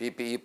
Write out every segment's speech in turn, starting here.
PPE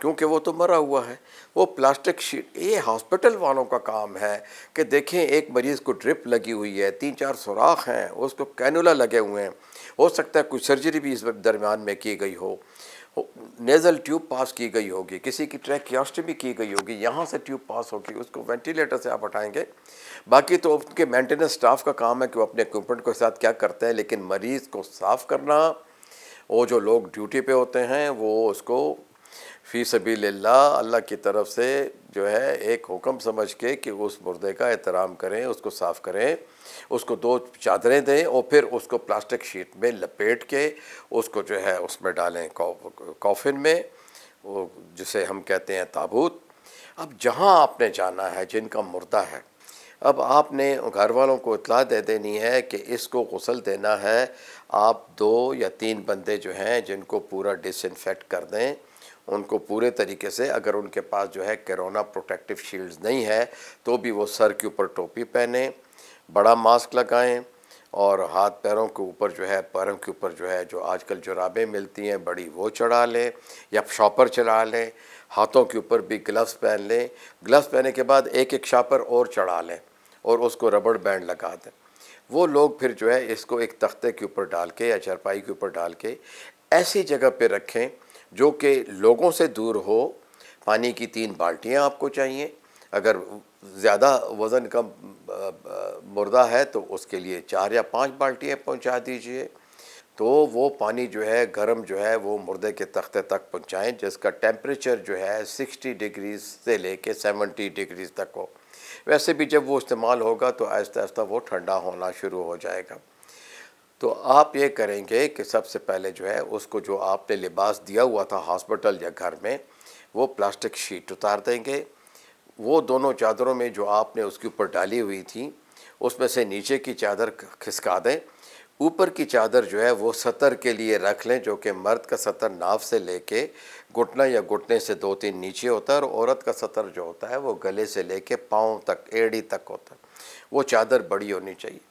کیونکہ وہ تو مرا ہوا ہے. وہ پلاسٹک شیٹ، یہ ہاسپٹل والوں کا کام ہے کہ دیکھیں ایک مریض کو ڈرپ لگی ہوئی ہے، 3-4 سوراخ ہیں، اس کو کینولا لگے ہوئے ہیں، ہو سکتا ہے کوئی سرجری بھی اس درمیان میں کی گئی ہو، نیزل ٹیوب پاس کی گئی ہوگی، کسی کی ٹریکیاسٹمی کی گئی ہوگی، یہاں سے ٹیوب پاس ہوگی، اس کو وینٹیلیٹر سے آپ ہٹائیں گے. باقی تو ان کے مینٹیننس سٹاف کا کام ہے کہ وہ اپنے اکوپمنٹ کے ساتھ کیا کرتے ہیں، لیکن مریض کو صاف کرنا، وہ جو لوگ ڈیوٹی پہ ہوتے ہیں وہ اس کو فی سبیل اللہ، اللہ کی طرف سے جو ہے ایک حکم سمجھ کے کہ اس مردے کا احترام کریں، اس کو صاف کریں، اس کو 2 چادریں دیں اور پھر اس کو پلاسٹک شیٹ میں لپیٹ کے اس کو جو ہے اس میں ڈالیں کافن میں، وہ جسے ہم کہتے ہیں تابوت. اب جہاں آپ نے جانا ہے جن کا مردہ ہے، اب آپ نے گھر والوں کو اطلاع دے دینی ہے کہ اس کو غسل دینا ہے. آپ 2 یا 3 بندے جو ہیں جن کو پورا ڈس انفیکٹ کر دیں، ان کو پورے طریقے سے، اگر ان کے پاس جو ہے کرونا پروٹیکٹیو شیلڈز نہیں ہے تو بھی وہ سر کے اوپر ٹوپی پہنیں، بڑا ماسک لگائیں، اور ہاتھ پیروں کے اوپر جو ہے، پیروں کے اوپر جو ہے جو آج کل جرابیں ملتی ہیں بڑی، وہ چڑھا لیں یا شاپر چلا لیں. ہاتھوں کے اوپر بھی گلفز پہن لیں. گلفز پہننے کے بعد ایک شاپر اور چڑھا لیں اور اس کو ربڑ بینڈ لگا دیں. وہ لوگ پھر جو ہے اس کو ایک تختے کے اوپر ڈال کے یا چارپائی کے اوپر ڈال کے ایسی جگہ پہ رکھیں جو کہ لوگوں سے دور ہو. پانی کی 3 بالٹیاں آپ کو چاہیے. اگر زیادہ وزن کا مردہ ہے تو اس کے لیے 4 یا 5 بالٹیاں پہنچا دیجئے. تو وہ پانی جو ہے گرم جو ہے وہ مردے کے تختے تک پہنچائیں، جس کا ٹیمپریچر جو ہے 60 ڈگریز سے لے کے 70 ڈگریز تک ہو. ویسے بھی جب وہ استعمال ہوگا تو آہستہ آہستہ وہ ٹھنڈا ہونا شروع ہو جائے گا. تو آپ یہ کریں گے کہ سب سے پہلے جو ہے اس کو جو آپ نے لباس دیا ہوا تھا ہاسپٹل یا گھر میں، وہ پلاسٹک شیٹ اتار دیں گے. وہ دونوں چادروں میں جو آپ نے اس کے اوپر ڈالی ہوئی تھی اس میں سے نیچے کی چادر کھسکا دیں. اوپر کی چادر جو ہے وہ سطر کے لیے رکھ لیں، جو کہ مرد کا سطر ناف سے لے کے گھٹنا یا گھٹنے سے 2-3 نیچے ہوتا ہے، اور عورت کا سطر جو ہوتا ہے وہ گلے سے لے کے پاؤں تک، ایڑی تک ہوتا ہے. وہ چادر بڑی ہونی چاہیے.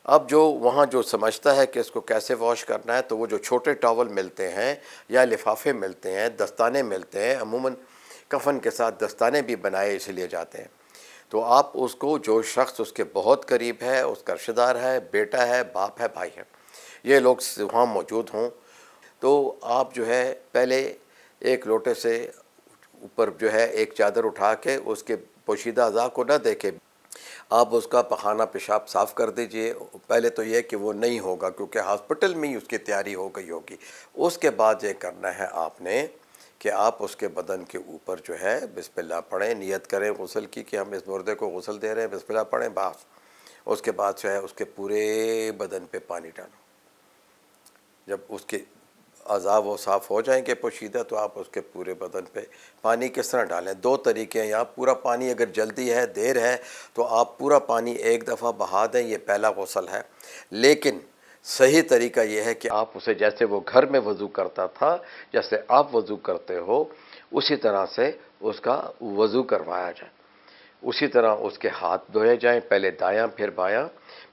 اب جو وہاں جو سمجھتا ہے کہ اس کو کیسے واش کرنا ہے، تو وہ جو چھوٹے ٹاول ملتے ہیں یا لفافے ملتے ہیں، دستانے ملتے ہیں، عموماً کفن کے ساتھ دستانے بھی بنائے اس لیے جاتے ہیں. تو آپ اس کو، جو شخص اس کے بہت قریب ہے، اس کا رشتہ دار ہے، بیٹا ہے، باپ ہے، بھائی ہے، یہ لوگ وہاں موجود ہوں، تو آپ جو ہے پہلے ایک لوٹے سے اوپر جو ہے ایک چادر اٹھا کے اس کے پوشیدہ اعضاء کو نہ دیکھے، آپ اس کا پخانہ پیشاب صاف کر دیجئے. پہلے تو یہ کہ وہ نہیں ہوگا کیونکہ ہاسپٹل میں ہی اس کی تیاری ہو گئی ہوگی. اس کے بعد یہ کرنا ہے آپ نے کہ آپ اس کے بدن کے اوپر جو ہے بسم اللہ پڑھیں، نیت کریں غسل کی کہ ہم اس مردے کو غسل دے رہے ہیں، بسم اللہ پڑھیں بس. اس کے بعد جو ہے اس کے پورے بدن پہ پانی ڈالو. جب اس کے اعضاء وہ صاف ہو جائیں گے پوشیدہ، تو آپ اس کے پورے بدن پہ پانی کس طرح ڈالیں. 2 طریقے ہیں. آپ پورا پانی، اگر جلدی ہے، دیر ہے، تو آپ پورا پانی ایک دفعہ بہا دیں، یہ پہلا غسل ہے. لیکن صحیح طریقہ یہ ہے کہ آپ اسے جیسے وہ گھر میں وضو کرتا تھا، جیسے آپ وضو کرتے ہو، اسی طرح سے اس کا وضو کروایا جائے. اسی طرح اس کے ہاتھ دھوئے جائیں، پہلے دایاں پھر بایاں،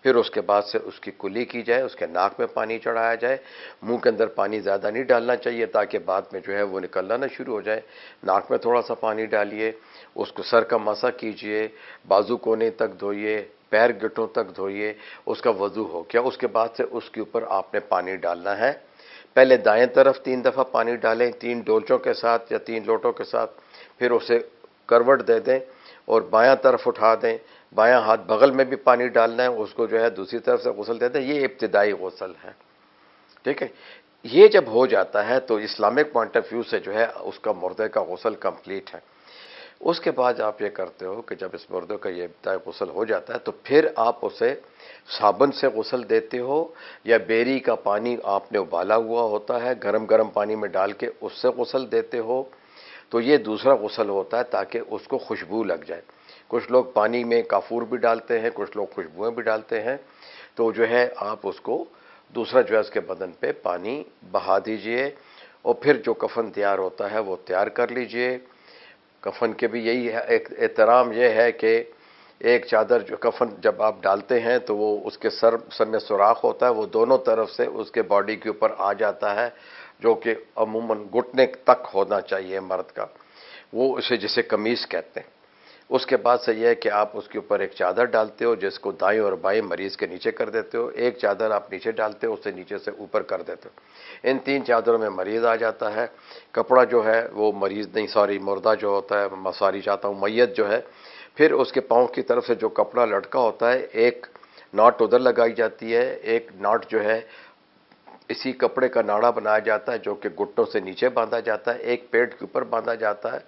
پھر اس کے بعد سے اس کی کلی کی جائے، اس کے ناک میں پانی چڑھایا جائے. منہ کے اندر پانی زیادہ نہیں ڈالنا چاہیے تاکہ بعد میں جو ہے وہ نکلنا نہ شروع ہو جائے. ناک میں تھوڑا سا پانی ڈالیے، اس کو سر کا مسح کیجئے، بازو کونے تک دھوئیے، پیر گٹھوں تک دھوئیے. اس کا وضو ہو گیا. اس کے بعد سے اس کے اوپر آپ نے پانی ڈالنا ہے. پہلے دائیں طرف 3 دفعہ پانی ڈالیں 3 ڈولچوں کے ساتھ یا 3 لوٹوں کے ساتھ، پھر اسے کروٹ دے دیں اور بایاں طرف اٹھا دیں. بایاں ہاتھ بغل میں بھی پانی ڈالنا ہے، اس کو جو ہے دوسری طرف سے غسل دے دیں. یہ ابتدائی غسل ہے. ٹھیک ہے. یہ جب ہو جاتا ہے تو اسلامک پوائنٹ آف ویو سے جو ہے اس کا مردے کا غسل کمپلیٹ ہے. اس کے بعد آپ یہ کرتے ہو کہ جب اس مردے کا یہ ابتدائی غسل ہو جاتا ہے تو پھر آپ اسے صابن سے غسل دیتے ہو یا بیری کا پانی آپ نے ابالا ہوا ہوتا ہے، گرم گرم پانی میں ڈال کے اس سے غسل دیتے ہو. تو یہ دوسرا غسل ہوتا ہے تاکہ اس کو خوشبو لگ جائے. کچھ لوگ پانی میں کافور بھی ڈالتے ہیں، کچھ لوگ خوشبوئیں بھی ڈالتے ہیں. تو جو ہے آپ اس کو دوسرا جو ہے اس کے بدن پہ پانی بہا دیجئے اور پھر جو کفن تیار ہوتا ہے وہ تیار کر لیجئے. کفن کے بھی یہی ہے، ایک احترام یہ ہے کہ ایک چادر جو کفن جب آپ ڈالتے ہیں تو وہ اس کے سر میں سوراخ ہوتا ہے، وہ دونوں طرف سے اس کے باڈی کے اوپر آ جاتا ہے، جو کہ عموماً گھٹنے تک ہونا چاہیے مرد کا. وہ اسے جسے قمیص کہتے ہیں. اس کے بعد سے یہ ہے کہ آپ اس کے اوپر ایک چادر ڈالتے ہو جس کو دائیں اور بائیں مریض کے نیچے کر دیتے ہو. ایک چادر آپ نیچے ڈالتے ہو، اسے نیچے سے اوپر کر دیتے ہو. ان 3 چادروں میں مریض آ جاتا ہے. کپڑا جو ہے وہ مریض نہیں، سوری مردہ جو ہوتا ہے، سوری چاہتا ہوں میت جو ہے. پھر اس کے پاؤں کی طرف سے جو کپڑا لٹکا ہوتا ہے، ایک ناٹ ادھر لگائی جاتی ہے، ایک ناٹ جو ہے اسی کپڑے کا ناڑا بنایا جاتا ہے جو کہ گھٹنوں سے نیچے باندھا جاتا ہے، ایک پیٹ کے اوپر باندھا جاتا ہے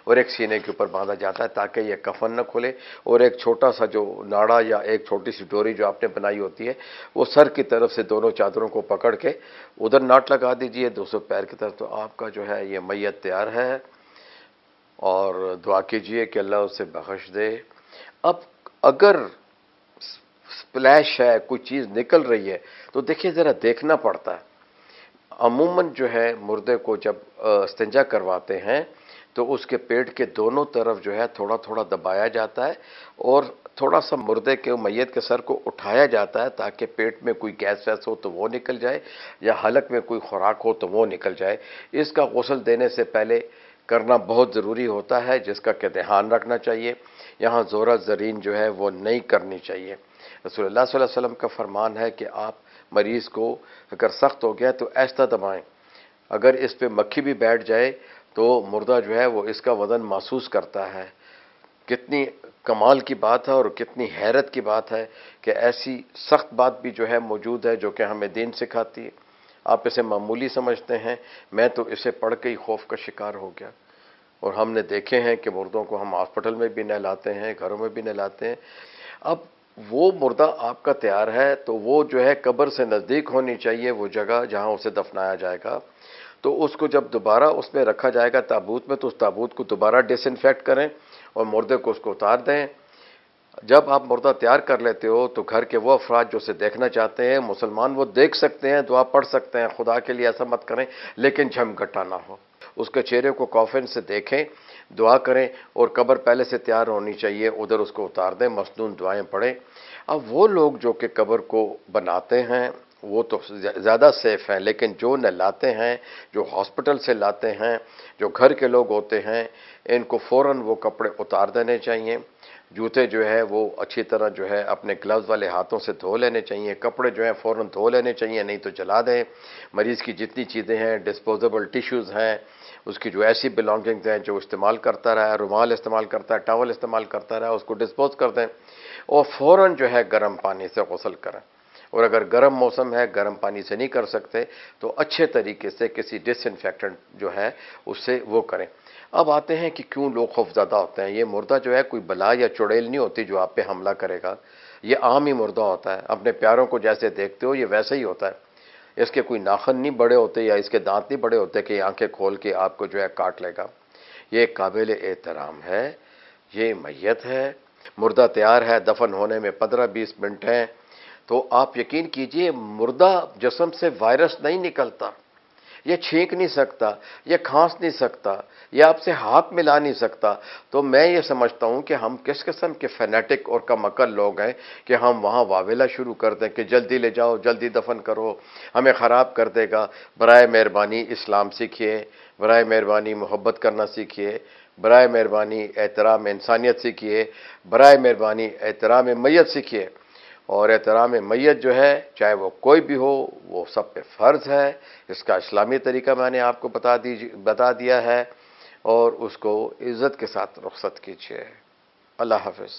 اور ایک سینے کے اوپر باندھا جاتا ہے تاکہ یہ کفن نہ کھلے. اور ایک چھوٹا سا جو ناڑا یا ایک چھوٹی سی ڈوری جو آپ نے بنائی ہوتی ہے وہ سر کی طرف سے دونوں چادروں کو پکڑ کے ادھر ناٹ لگا دیجئے، دوسرے پیر کی طرف. تو آپ کا جو ہے یہ میت تیار ہے، اور دعا کیجئے کہ اللہ اسے بخش دے. اب اگر سپلیش ہے، کوئی چیز نکل رہی ہے تو دیکھیے ذرا دیکھنا پڑتا ہے. عموماً جو ہے مردے کو جب استنجا کرواتے ہیں تو اس کے پیٹ کے دونوں طرف جو ہے تھوڑا تھوڑا دبایا جاتا ہے اور تھوڑا سا مردے کے میت کے سر کو اٹھایا جاتا ہے تاکہ پیٹ میں کوئی گیس ویس ہو تو وہ نکل جائے یا حلق میں کوئی خوراک ہو تو وہ نکل جائے. اس کا غسل دینے سے پہلے کرنا بہت ضروری ہوتا ہے جس کا کہ دھیان رکھنا چاہیے. یہاں زورہ زرین جو ہے وہ نہیں کرنی چاہیے. رسول اللہ صلی اللہ علیہ وسلم کا فرمان ہے کہ آپ مریض کو اگر سخت ہو گیا تو ایسا دبائیں، اگر اس پہ مکھی بھی بیٹھ جائے تو مردہ جو ہے وہ اس کا وزن محسوس کرتا ہے. کتنی کمال کی بات ہے اور کتنی حیرت کی بات ہے کہ ایسی سخت بات بھی جو ہے موجود ہے جو کہ ہمیں دین سکھاتی ہے. آپ اسے معمولی سمجھتے ہیں، میں تو اسے پڑھ کے ہی خوف کا شکار ہو گیا. اور ہم نے دیکھے ہیں کہ مردوں کو ہم ہاسپٹل میں بھی نہلاتے ہیں، گھروں میں بھی نہلاتے ہیں. اب وہ مردہ آپ کا تیار ہے تو وہ جو ہے قبر سے نزدیک ہونی چاہیے وہ جگہ جہاں اسے دفنایا جائے گا. تو اس کو جب دوبارہ اس میں رکھا جائے گا تابوت میں تو اس تابوت کو دوبارہ ڈس انفیکٹ کریں اور مردے کو اس کو اتار دیں. جب آپ مردہ تیار کر لیتے ہو تو گھر کے وہ افراد جو اسے دیکھنا چاہتے ہیں مسلمان وہ دیکھ سکتے ہیں، دعا پڑھ سکتے ہیں. خدا کے لیے ایسا مت کریں لیکن جھمگٹا نہ ہو. اس کے چہرے کو کافن سے دیکھیں، دعا کریں اور قبر پہلے سے تیار ہونی چاہیے، ادھر اس کو اتار دیں، مسنون دعائیں پڑھیں. اب وہ لوگ جو کہ قبر کو بناتے ہیں وہ تو زیادہ سیف ہیں، لیکن جو نہلاتے ہیں، جو ہاسپٹل سے لاتے ہیں، جو گھر کے لوگ ہوتے ہیں، ان کو فوراً وہ کپڑے اتار دینے چاہیے. جوتے جو ہے وہ اچھی طرح جو ہے اپنے گلوز والے ہاتھوں سے دھو لینے چاہیے. کپڑے جو ہیں فوراً دھو لینے چاہیے، نہیں تو جلا دیں. مریض کی جتنی چیزیں ہیں، ڈسپوزیبل ٹیشوز ہیں، اس کی جو ایسی بلانگنگز ہیں جو استعمال کرتا رہا ہے، رومال استعمال کرتا ہے، ٹاول استعمال کرتا رہا ہے، اس کو ڈسپوز کر دیں اور فوراً جو ہے گرم پانی سے غسل کریں. اور اگر گرم موسم ہے، گرم پانی سے نہیں کر سکتے تو اچھے طریقے سے کسی ڈس انفیکٹنٹ جو ہے اس سے وہ کریں. اب آتے ہیں کہ کیوں لوگ خوفزدہ ہوتے ہیں. یہ مردہ جو ہے کوئی بلا یا چڑیل نہیں ہوتی جو آپ پہ حملہ کرے گا. یہ عام ہی مردہ ہوتا ہے. اپنے پیاروں کو جیسے دیکھتے ہو یہ ویسے ہی ہوتا ہے. اس کے کوئی ناخن نہیں بڑے ہوتے یا اس کے دانت نہیں بڑے ہوتے کہ آنکھیں کھول کے آپ کو جو ہے کاٹ لے گا. یہ قابل احترام ہے. یہ میت ہے، مردہ تیار ہے، دفن ہونے میں 15-20 منٹ ہیں. تو آپ یقین کیجئے مردہ جسم سے وائرس نہیں نکلتا. یہ چھینک نہیں سکتا، یہ کھانس نہیں سکتا، یہ آپ سے ہاتھ ملا نہیں سکتا. تو میں یہ سمجھتا ہوں کہ ہم کس قسم کے فینیٹک اور کم عقل لوگ ہیں کہ ہم وہاں واویلا شروع کر دیں کہ جلدی لے جاؤ، جلدی دفن کرو، ہمیں خراب کر دے گا. برائے مہربانی اسلام سیکھیے، برائے مہربانی محبت کرنا سیکھیے، برائے مہربانی احترام انسانیت سیکھیے، برائے مہربانی احترام میت سیکھیے. اور احترام میت جو ہے چاہے وہ کوئی بھی ہو وہ سب پہ فرض ہے. اس کا اسلامی طریقہ میں نے آپ کو بتا دیا ہے اور اس کو عزت کے ساتھ رخصت کیجیے. اللہ حافظ.